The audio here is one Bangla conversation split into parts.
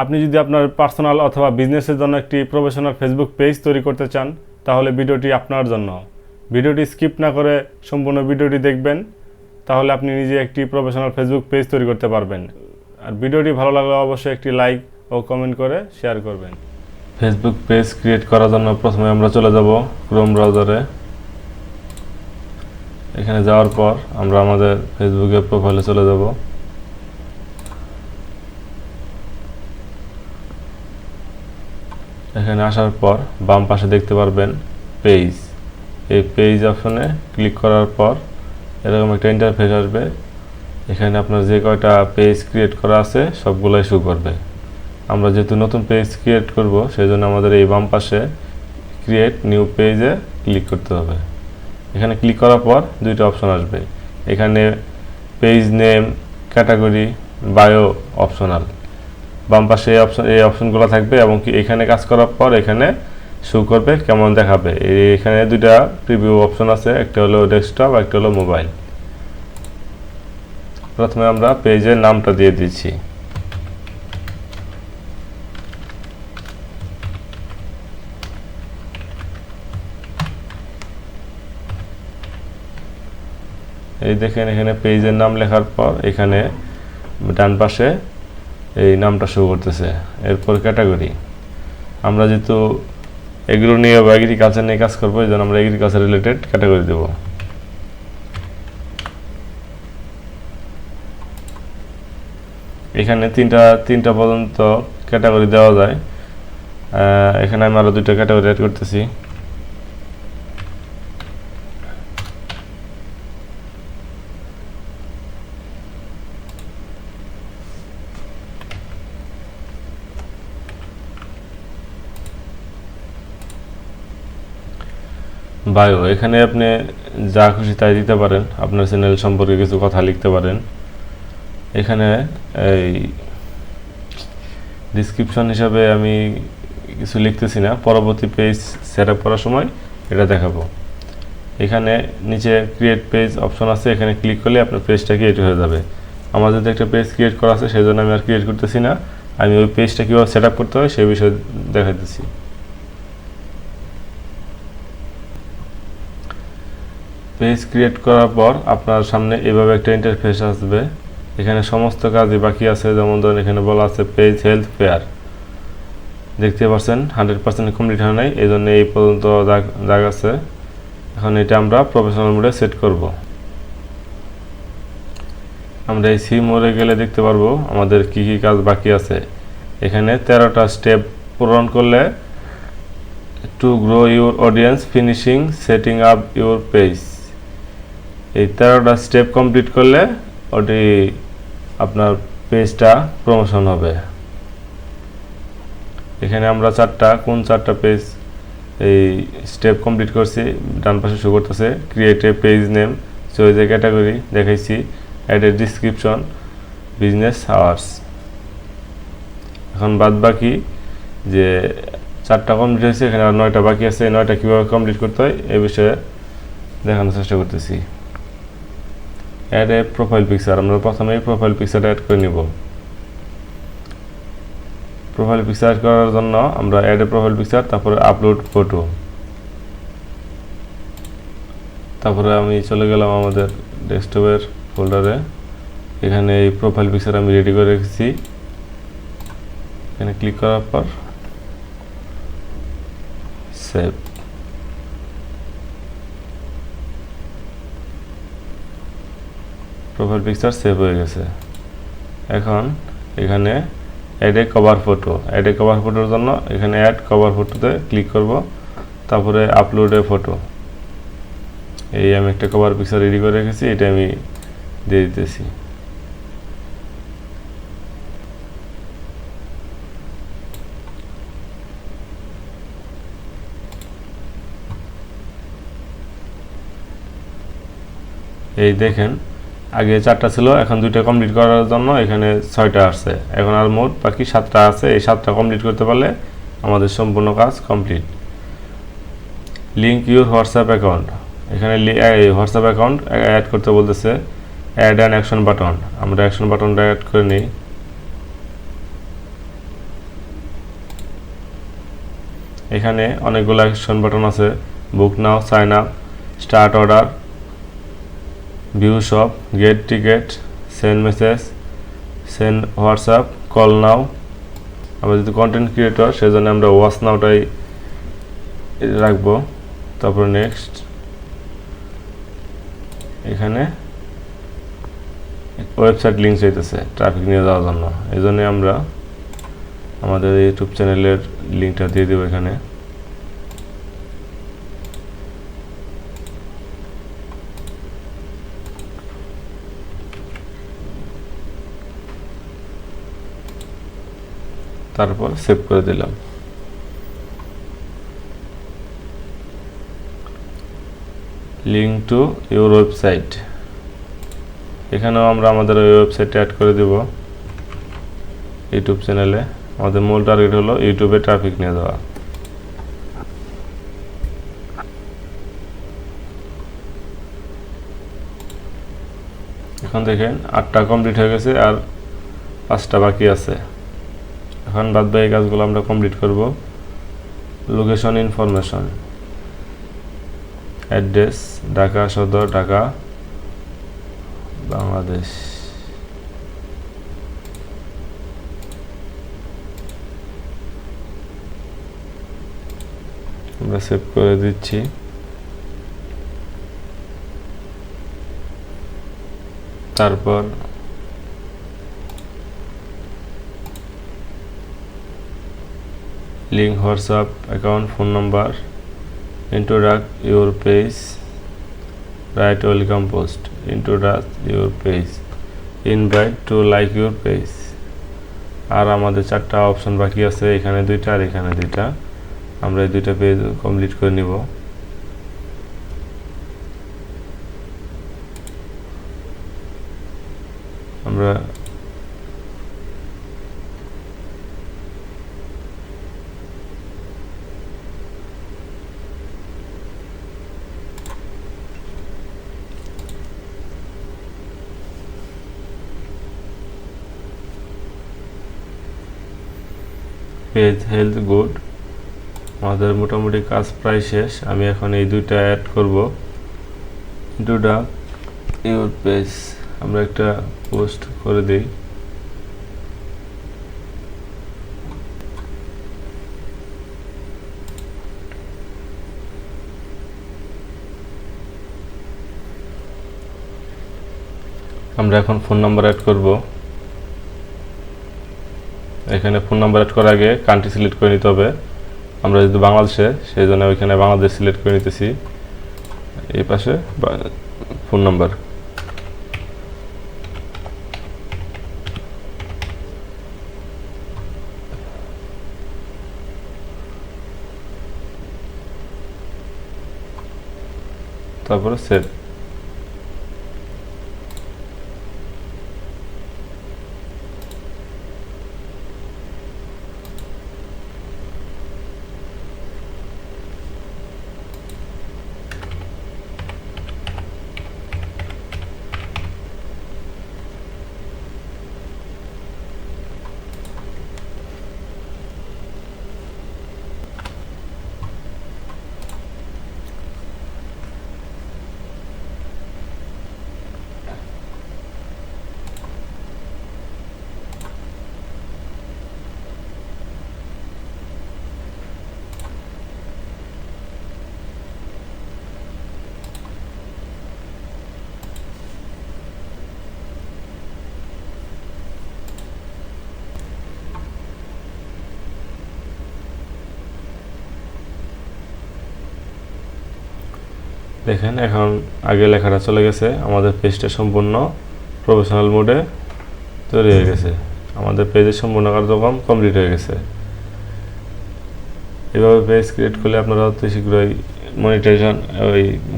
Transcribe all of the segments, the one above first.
আপনি যদি আপনার পার্সোনাল অথবা বিজনেসের জন্য একটি প্রফেশনাল ফেসবুক পেজ তৈরি করতে চান তাহলে ভিডিওটি আপনার জন্য। ভিডিওটি স্কিপ না করে সম্পূর্ণ ভিডিওটি দেখবেন, তাহলে আপনি নিজে একটি প্রফেশনাল ফেসবুক পেজ তৈরি করতে পারবেন। আর ভিডিওটি ভালো লাগলে অবশ্যই একটি লাইক ও কমেন্ট করে শেয়ার করবেন। ফেসবুক পেজ ক্রিয়েট করার জন্য প্রথমে আমরা চলে যাব ক্রোম ব্রাউজারে। এখানে যাওয়ার পর আমরা আমাদের ফেসবুকের প্রোফাইলে চলে যাব। এখানে আসার পর বাম পাশে দেখতে পারবেন পেজ। এই পেজ অপশনে ক্লিক করার পর এরকম একটা ইন্টারফেস আসবে। এখানে আপনার যে কয়টা পেজ ক্রিয়েট করা আছে সবগুলাই শো করবে। আমরা যেহেতু নতুন পেজ ক্রিয়েট করব সেই জন্য আমাদের এই বাম পাশে ক্রিয়েট নিউ পেজে ক্লিক করতে হবে। এখানে ক্লিক করার পর দুইটা অপশন আসবে। এখানে page name, category, bio optional. বাম পাশে এই অপশনগুলো থাকবে এবং কি এখানে কাজ করার পর এখানে শো করবে কেমন দেখাবে। এখানে দুইটা প্রিভিউ অপশন আছে, একটা হলো ডেস্কটপ, একটা হলো মোবাইল। প্রথমে আমরা পেজের নামটা দিয়ে দিচ্ছি। এই দেখেন এখানে পেজের নাম লেখার পর এখানে ডান পাশে এই নামটা শো করতেছে। এরপর ক্যাটাগরি, আমরা যেহেতু এগুলো নিয়ে বা এগ্রিকালচার নিয়ে কাজ করবো এই জন্য আমরা এগ্রিকালচার রিলেটেড ক্যাটাগরি দেব। এখানে তিনটা পর্যন্ত ক্যাটাগরি দেওয়া যায়। এখানে আমি আরও দুইটা ক্যাটাগরি অ্যাড করতেছি। বায়ো, এখানে আপনি যা খুশি তাই দিতে পারেন, আপনার চ্যানেল সম্পর্কে কিছু কথা লিখতে পারেন। এখানে এই ডিসক্রিপশন হিসাবে আমি কিছু লিখতেছি না, পরবর্তী পেজ সেট আপ করার সময় এটা দেখাবো। এখানে নিচে ক্রিয়েট পেজ অপশন আছে, এখানে ক্লিক করলে আপনার পেজটা ক্রিয়েট হয়ে যাবে। আমার যদি একটা পেজ ক্রিয়েট করা আছে সেই জন্য আমি আর ক্রিয়েট করতেছি না, আমি ওই পেজটা কীভাবে সেট আপ করতে হয় সেই বিষয়ে দেখাতেছি। পেজ ক্রিয়েট করার পর আপনার সামনে এভাবে একটা ইন্টারফেস আসবে। এখানে সমস্ত কাজই বাকি আছে, যেমন ধরুন এখানে বলা আছে পেজ হেলথ ফেয়ার। দেখতে পাচ্ছেন 100% কমপ্লিট হয় নাই, এই জন্য এই পর্যন্ত দাগ আছে। এখন এটা আমরা প্রফেশনাল মোডে সেট করব। আমরা এই সি মোডে গেলে দেখতে পারবো আমাদের কি কি কাজ বাকি আছে। এখানে 13টা স্টেপ পূরণ করলে to grow your audience, finishing, setting up your page. এই 13টা স্টেপ কমপ্লিট করলে ওটি আপনার পেজটা প্রমোশন হবে। এখানে আমরা কোন চারটা পেজ এই স্টেপ কমপ্লিট করছি ডান পাশে শো করতেছে। Create a page name, choose a category দেখাইছি, add a description, business hours. এখন বাদ বাকি যে 4টা কমপ্লিট হয়েছে, এখানে আর 9টা বাকি আছে। 9টা কীভাবে কমপ্লিট করতে হয় এই বিষয়ে দেখানোর চেষ্টা করতেছি। অ্যাড এ প্রোফাইল পিকচার, আমরা প্রথমেই প্রোফাইল পিকচারটা অ্যাড করে নিব। প্রোফাইল পিকচার করার জন্য আমরা অ্যাড এ প্রোফাইল পিকচার, তারপরে আপলোড ফটো। তারপরে আমি চলে গেলাম আমাদের ডেস্কটপের ফোল্ডারে। এখানে এই প্রোফাইল পিকচার আমি রেডি করে রেখেছি। এখানে ক্লিক করার পর সেভ। প্রোফাইল পিকচার সেভ হয়ে গেছে। এখন এখানে add a cover photo. Add a cover ফটোর জন্য এখানে অ্যাড কভার ফটোতে ক্লিক করব, তারপরে আপলোড এ ফটো। এই আমি একটা কভার পিকচার রেডি করে রেখেছি, এটা আমি দিয়ে দিতেছি। এই দেখেন আগে 4টা ছিল, এখন 2টা কমপ্লিট করার জন্য এখানে 6টা আসছে। এখন আর মোট বাকি 7টা আছে। এই 7টা কমপ্লিট করতে পারলে আমাদের সম্পূর্ণ কাজ complete. Link your WhatsApp account, এখানে হোয়াটসঅ্যাপ অ্যাকাউন্ট অ্যাড করতে বলতেছে। অ্যাড অ্যান অ্যাকশন বাটন, আমরা অ্যাকশন বাটনটা অ্যাড করে নিই। এখানে অনেকগুলো অ্যাকশন বাটন আছে, book now, sign up, start order, view shop, get ticket, send message, send WhatsApp, call now. আমরা যদি কন্টেন্ট ক্রিয়েটর সেজন্য আমরা ওয়াচ নাওটাই রাখবো। তারপর নেক্সট, এখানে ওয়েবসাইট লিঙ্ক চাইতেছে ট্রাফিক নিয়ে যাওয়ার জন্য, এই জন্য আমরা আমাদের ইউটিউব চ্যানেলের লিঙ্কটা দিয়ে দেবো এখানে। তারপর সেভ করে দিলাম। লিঙ্ক টু ইউর ওয়েবসাইট, এখানেও আমরা আমাদের ওই ওয়েবসাইটে অ্যাড করে দেব ইউটিউব চ্যানেলে। আমাদের মূল টার্গেট হলো ইউটিউবে ট্রাফিক নিয়ে যাওয়া। এখন দেখেন 8টা কমপ্লিট হয়ে গেছে, আর 5টা বাকি আছে। এখন বাদবাকি কাজগুলো আমরা কমপ্লিট করব। লোকেশন ইনফরমেশন, অ্যাড্রেস ঢাকা সদর, ঢাকা, বাংলাদেশ। আমরা সেভ করে দিচ্ছি। তারপর link, WhatsApp account, phone number, introduce your page, write welcome post, introduce your page, invite to like your page। আর আমাদের 4টা অপশন বাকি আছে, এখানে 2টা আর এখানে 2টা। আমরা এই 2টা পেজ কমপ্লিট করে নিব। আমরা পেজ হেলথ গুড, আমাদের মোটামুটি কাজ প্রায় শেষ। আমি এখন এই 2টা অ্যাড করব। ইন্ট্রোডাক্ট ইউর পেজ, আমরা একটা পোস্ট করে দিই। আমরা এখন ফোন নাম্বার অ্যাড করব। এখানে ফোন নাম্বার অ্যাড করার আগে কান্ট্রি সিলেক্ট করে নিতে হবে। আমরা যেহেতু বাংলাদেশে, সেই জন্য ওইখানে বাংলাদেশ সিলেক্ট করে নিতেছি। এই পাশে ফোন নাম্বার, তারপরে সেভ। দেখেন এখন আগে লেখাটা চলে গেছে, আমাদের পেজটা সম্পূর্ণ প্রফেশনাল মোডে তৈরি হয়ে গেছে। আমাদের পেজের সম্পূর্ণ কার্যক্রম কমপ্লিট হয়ে গেছে। এভাবে পেজ ক্রিয়েট করলে আপনারা অতি শীঘ্রই মনিটাইজেশন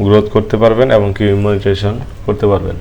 গ্রোথ করতে পারবেন এবং কি মনিটাইজেশন করতে পারবেন।